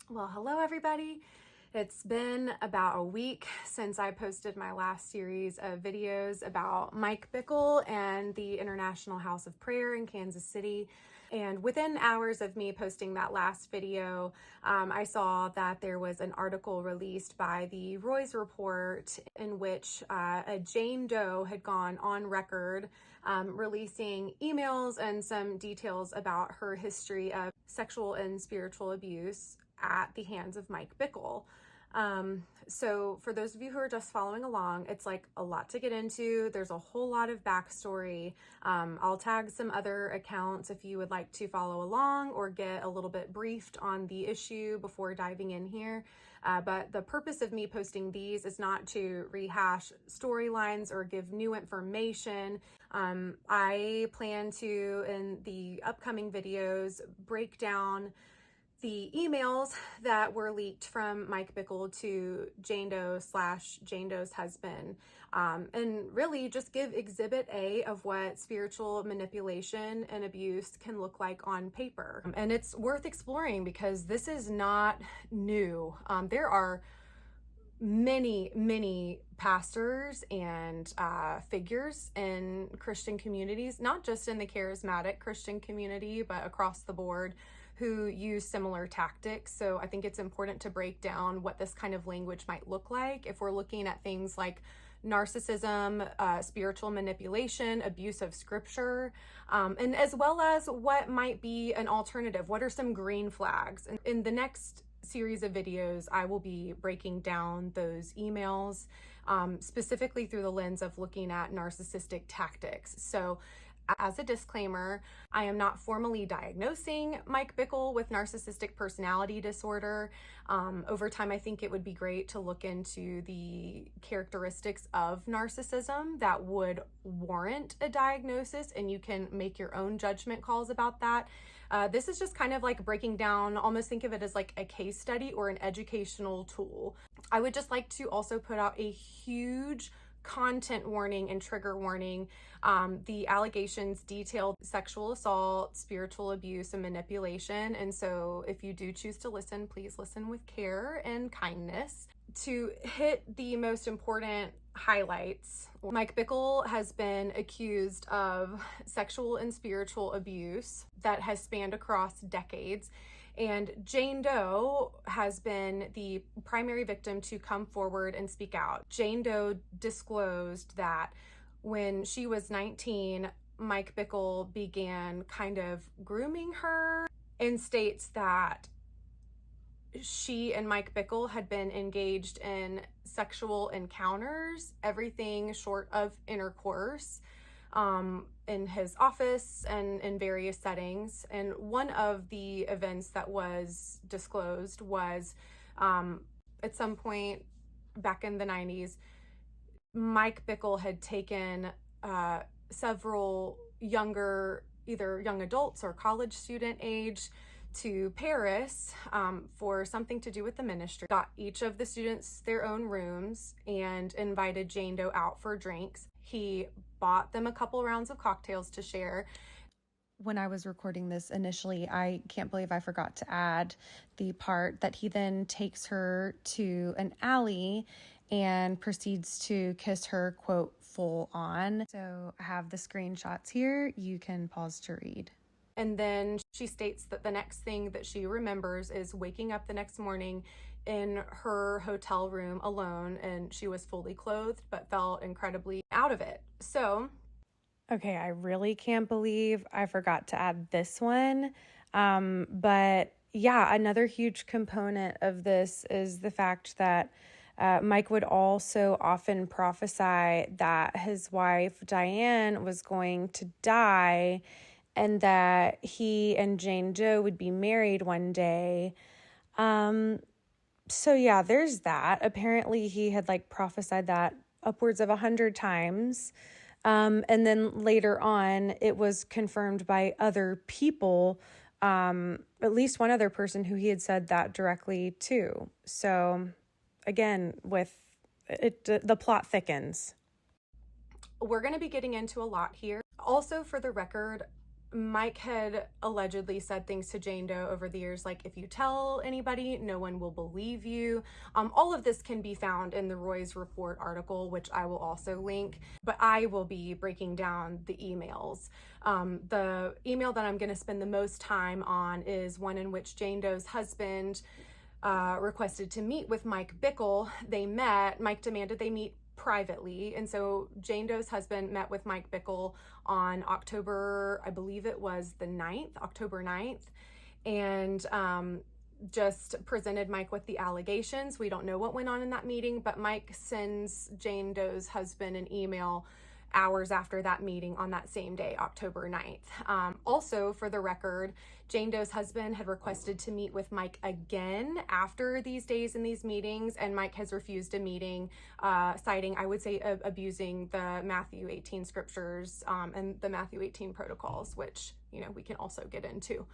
Well, hello everybody. It's been about a week since I posted my last series of videos about Mike Bickle and the International House of Prayer in Kansas City. And within hours of me posting that last video, I saw that there was an article released by the Roy's Report in which a Jane Doe had gone on record releasing emails and some details about her history of sexual and spiritual abuse at the hands of Mike Bickle. So for those of you who are just following along, it's like a lot to get into. There's a whole lot of backstory. I'll tag some other accounts if you would like to follow along or get a little bit briefed on the issue before diving in here. But the purpose of me posting these is not to rehash storylines or give new information. I plan to, in the upcoming videos, break down the emails that were leaked from Mike Bickle to Jane Doe / Jane Doe's husband, and really just give exhibit A of what spiritual manipulation and abuse can look like on paper. And it's worth exploring because this is not new. There are many pastors and figures in Christian communities, not just in the charismatic Christian community, but across the board, who use similar tactics. So I think it's important to break down what this kind of language might look like if we're looking at things like narcissism, spiritual manipulation, abuse of scripture, and as well as what might be an alternative. What are some green flags? And in the next series of videos, I will be breaking down those emails, specifically through the lens of looking at narcissistic tactics. So as a disclaimer, I am not formally diagnosing Mike Bickle with narcissistic personality disorder. Over time, I think it would be great to look into the characteristics of narcissism that would warrant a diagnosis, and you can make your own judgment calls about that. This is just kind of like breaking down, almost think of it as like a case study or an educational tool. I would just like to also put out a huge content warning and trigger warning. The allegations detailed sexual assault, spiritual abuse, and manipulation. And so if you do choose to listen, please listen with care and kindness. To hit the most important highlights, Mike Bickle has been accused of sexual and spiritual abuse that has spanned across decades. And Jane Doe has been the primary victim to come forward and speak out. Jane Doe disclosed that when she was 19, Mike Bickle began kind of grooming her, and states that she and Mike Bickle had been engaged in sexual encounters, everything short of intercourse, in his office and in various settings. And one of the events that was disclosed was at some point back in the 90s, Mike Bickle had taken several either young adults or college student age to Paris for something to do with the ministry. Got each of the students their own rooms and invited Jane Doe out for drinks. He bought them a couple rounds of cocktails to share. When I was recording this initially, I can't believe I forgot to add the part that he then takes her to an alley and proceeds to kiss her, quote, full on. So I have the screenshots here. You can pause to read. And then she states that the next thing that she remembers is waking up the next morning in her hotel room alone, and she was fully clothed but felt incredibly out of it. So, okay, I really can't believe I forgot to add this one. But yeah, another huge component of this is the fact that Mike would also often prophesy that his wife, Diane, was going to die and that he and Jane Doe would be married one day. So yeah, there's that. Apparently he had prophesied that upwards of 100 times. And then later on, it was confirmed by other people, at least one other person who he had said that directly to. So again, with it, the plot thickens. We're going to be getting into a lot here. Also, for the record, Mike had allegedly said things to Jane Doe over the years, like, if you tell anybody, no one will believe you. All of this can be found in the Roy's Report article, which I will also link, but I will be breaking down the emails. The email that I'm going to spend the most time on is one in which Jane Doe's husband requested to meet with Mike Bickle. They met. Mike demanded they meet privately, and so Jane Doe's husband met with Mike Bickle on October, I believe it was the 9th, October 9th, and just presented Mike with the allegations. We don't know what went on in that meeting, but Mike sends Jane Doe's husband an email hours after that meeting on that same day, October 9th. Also, for the record, Jane Doe's husband had requested to meet with Mike again after these days and these meetings, and Mike has refused a meeting, citing, I would say, abusing the Matthew 18 scriptures and the Matthew 18 protocols, which, you know, we can also get into.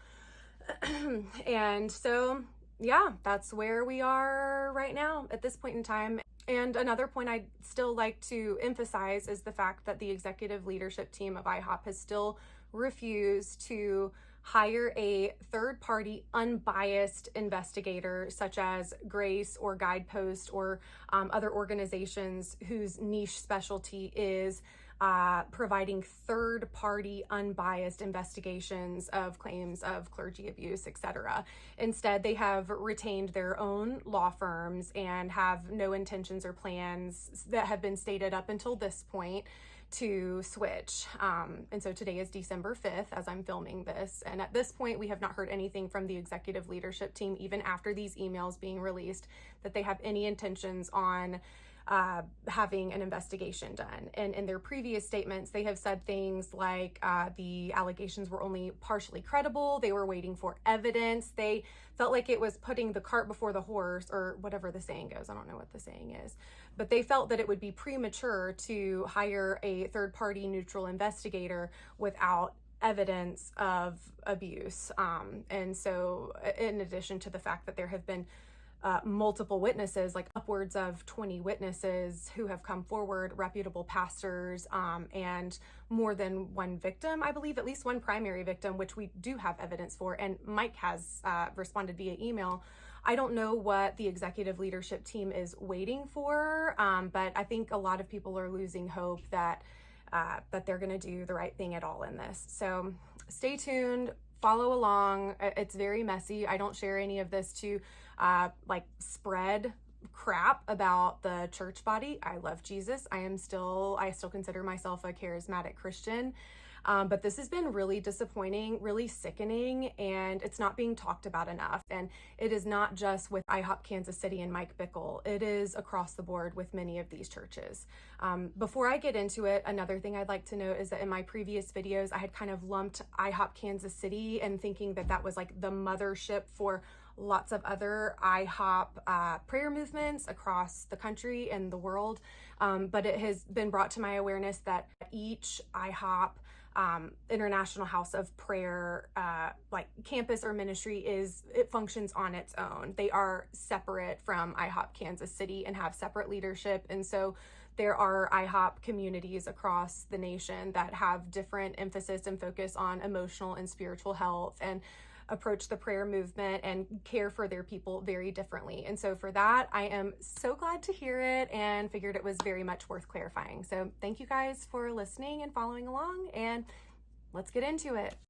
And so, yeah, that's where we are right now at this point in time. And another point I'd still like to emphasize is the fact that the executive leadership team of IHOP has still refused to hire a third-party unbiased investigator such as Grace or Guidepost or other organizations whose niche specialty is providing third-party unbiased investigations of claims of clergy abuse, etc. Instead, they have retained their own law firms and have no intentions or plans that have been stated up until this point to switch. And so today is December 5th as I'm filming this. And at this point, we have not heard anything from the executive leadership team, even after these emails being released, that they have any intentions on having an investigation done. And in their previous statements, they have said things like the allegations were only partially credible. They were waiting for evidence. They felt like it was putting the cart before the horse, or whatever the saying goes. I don't know what the saying is, but they felt that it would be premature to hire a third-party neutral investigator without evidence of abuse. And so in addition to the fact that there have been multiple witnesses, like upwards of 20 witnesses who have come forward, reputable pastors, and more than one victim, I believe, at least one primary victim, which we do have evidence for. And Mike has responded via email. I don't know what the executive leadership team is waiting for, but I think a lot of people are losing hope that they're going to do the right thing at all in this. So stay tuned. Follow along. It's very messy. I don't share any of this to like spread crap about the church body. I love Jesus. I still consider myself a charismatic Christian. But this has been really disappointing, really sickening, and it's not being talked about enough. And it is not just with IHOP Kansas City and Mike Bickle. It is across the board with many of these churches. Before I get into it, another thing I'd like to note is that in my previous videos, I had kind of lumped IHOP Kansas City and thinking that that was like the mothership for lots of other IHOP prayer movements across the country and the world. But it has been brought to my awareness that each IHOP International House of Prayer, like campus or ministry, it functions on its own. They are separate from IHOP Kansas City and have separate leadership. And so there are IHOP communities across the nation that have different emphasis and focus on emotional and spiritual health and approach the prayer movement and care for their people very differently. And so for that, I am so glad to hear it and figured it was very much worth clarifying. So thank you guys for listening and following along, and let's get into it.